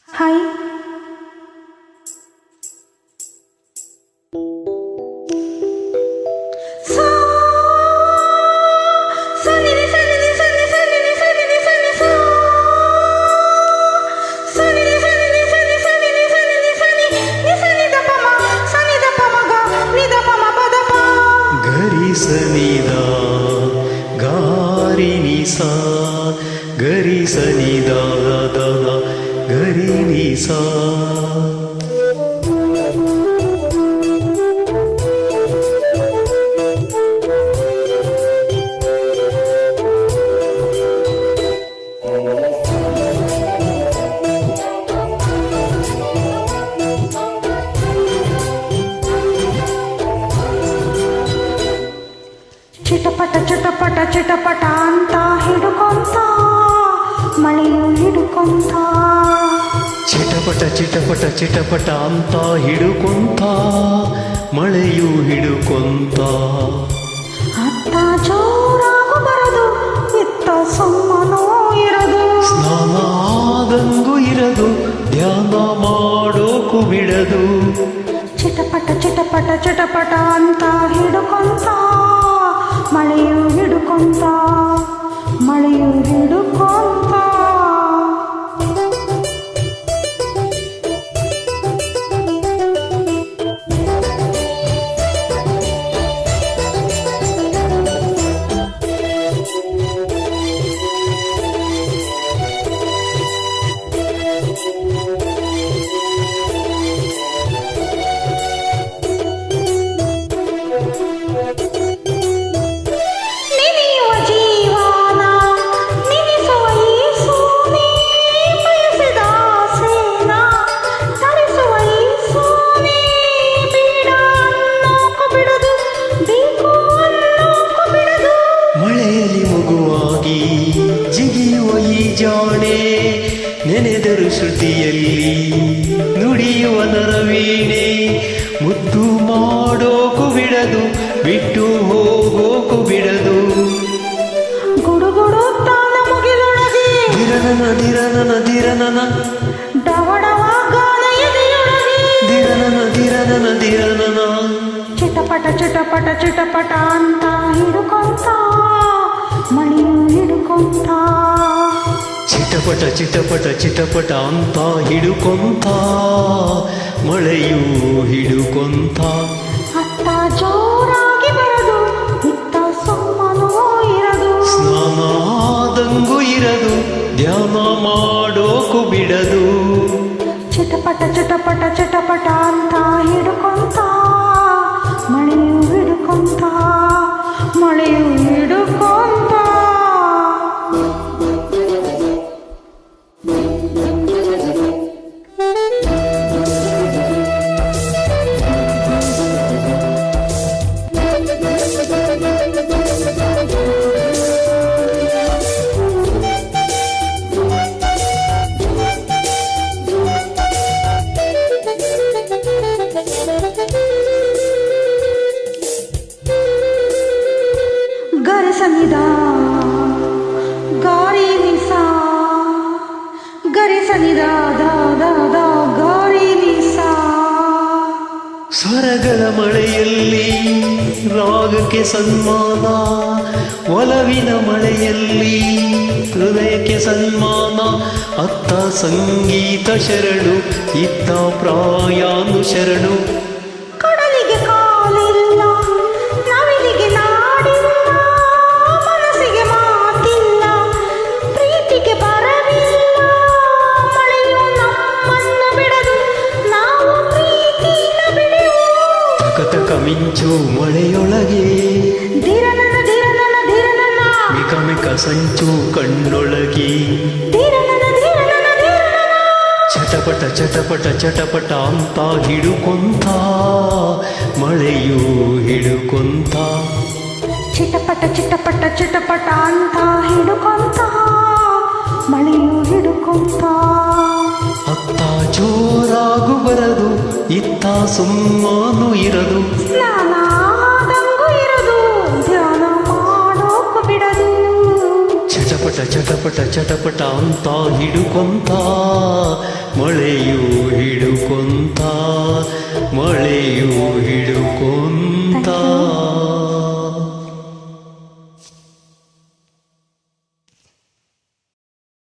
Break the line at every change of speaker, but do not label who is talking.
Hi.
ಸನಿದ ಗಾರಿ Nisa ಗರಿ ಸನಿದ ಗರಿ ನಿಸಾ
ಚಿಟಪಟ ಚಿಟಪಟ ಚಿಟಪಟ ಅಂತ ಹಿಡುಕೊಂತ ಮಳೆಯು ಹಿಡುಕೊಂತ.
ಚಿಟಪಟ ಚಿಟಪಟ ಚಿಟಪಟ ಅಂತ ಹಿಡುಕೊಂತ ಮಳೆಯು ಹಿಡುಕೊಂತ.
ಅತ್ತ ಜೋರಾಗು ಬರದು ಇತ್ತ ಸುಮ್ಮನೂ ಇರದು.
ಸ್ನಾನ ಆದಂಗೂ ಇರದು ಧ್ಯಾನ ಮಾಡೋಕು ಬಿಡದು.
ಚಿಟಪಟ ಚಿಟಪಟ ಚಿಟಪಟ ಅಂತ ಹಿಡುಕೊಂತ ಮಳೆಯು ಹಿಡುಕೊಂತ ಮಳೆಯು ಹಿಡುಕೊಂತ.
ಜಿಗಿಯುವ ಈ ಜಾಣೆ ನೆನೆದರು ಶ್ರುತಿಯಲ್ಲಿ ನುಡಿಯುವ ನರವೀಣೆ. ಮುದ್ದು ಮಾಡೋಕು ಬಿಡದು ಬಿಟ್ಟು ಹೋಗೋಕು ಬಿಡದು.
ಗುಡುಗುಡುತ್ತಾನ ಮುಗಿಲೊಳಗೆ
ದಿರನನ ದಿರನನ ದಿರನನ
ಡವಡವ ಗಾನ ಎದೆಯೊಳಗೆ.
ದಿರನನ ದಿರನನ ದಿರನನ
ಚಿಟಪಟ ಚಿಟಪಟ ಚಿಟಪಟ ಅಂತ ಹಿಡುಕೊಂತ ಮಳೆಯು ಹಿಡುಕೊಂತ.
ಚಿಟಪಟ ಚಿಟಪಟ ಚಿಟಪಟ ಅಂತ ಹಿಡುಕೊಂತ ಮಳೆಯು ಹಿಡುಕೊಂತ.
ಅತ್ತ ಜೋರಾಗಿ ಬರದು ಇತ್ತ ಸುಮ್ಮನೂ ಇರದು.
ಸ್ನಾನ ಆದಂಗೂ ಇರದು ಧ್ಯಾನ ಮಾಡೋಕು ಬಿಡದು.
ಚಿಟಪಟ ಚಿಟಪಟ ಚಿಟಪಟ ಅಂತ ಹಿಡುಕೊಂತ ಮಳೆಯು ಹಿಡುಕೊಂತ ಮಳೆಯು ಹಿಡುಕೊಂತ. ಗರಿಸನಿದ ಗಾರಿ ನಿಸಾ ಗರಿಸನಿದ ದ ಗಾರಿ ನಿಸಾ.
ಸ್ವರಗಳ ಮಳೆಯಲ್ಲಿ ರಾಗಕ್ಕೆ ಸನ್ಮಾನ, ಒಲವಿನ ಮಳೆಯಲ್ಲಿ ಹೃದಯಕ್ಕೆ ಸನ್ಮಾನ. ಅತ್ತ ಸಂಗೀತ ಶರಣು ಇತ್ತ ಪ್ರಾಯಾನು ಶರಣು.
ಕಡಲಿಗೆ ಕಾಲಿಲ್ಲ ನವಿಲಿಗೆ ನಾಡಿಲ್ಲ ಮನಸ್ಸಿಗೆ ಮಾತಿಲ್ಲ ಪ್ರೀತಿಗೆ ಬರವಿಲ್ಲ. ಮಳೆಯು ನಮ್ಮನ್ನ ಬಿಡದು ನಾವು ಪ್ರೀತಿನ ಬಿಡೆವು.
ತಕತಕ ಮಿಂಚು ಮಳೆಯೊಳಗೆ
ಧಿರನನ ಧಿರನನ ಧಿರನನ
ಮಿಕಮಿಕ ಸಂಚು ಕಣ್ಣೊಳಗೆ.
ಧಿರನನ ಧಿರನನ ಧಿರನನ
ಚಟಪಟ ಚಟಪಟ ಚಟಪಟ ಅಂತ ಹಿಡುಕೊಂತ ಮಳೆಯು ಹಿಡುಕೊಂತ.
ಚಿಟಪಟ ಚಿಟಪಟ ಚಿಟಪಟ ಅಂತ ಹಿಡುಕೊಂತ ಮಳೆಯು ಹಿಡುಕೊಂತ.
ಅತ್ತ ಜೋರಾಗು ಬರದು ಇತ್ತ ಸುಮ್ಮನು ಇರದು.
ಸ್ನಾನ ಆದಂಗೂ ಇರದು ಧ್ಯಾನ ಮಾಡೋಕು ಬಿಡದು.
ಚಟಪಟ ಚಟಪಟ ಚಟಪಟ ಅಂತ ಹಿಡುಕೊಂತ ಮಳೆಯು ಹಿಡುಕೊಂತ ಮಳೆಯು ಹಿಡುಕೊಂತ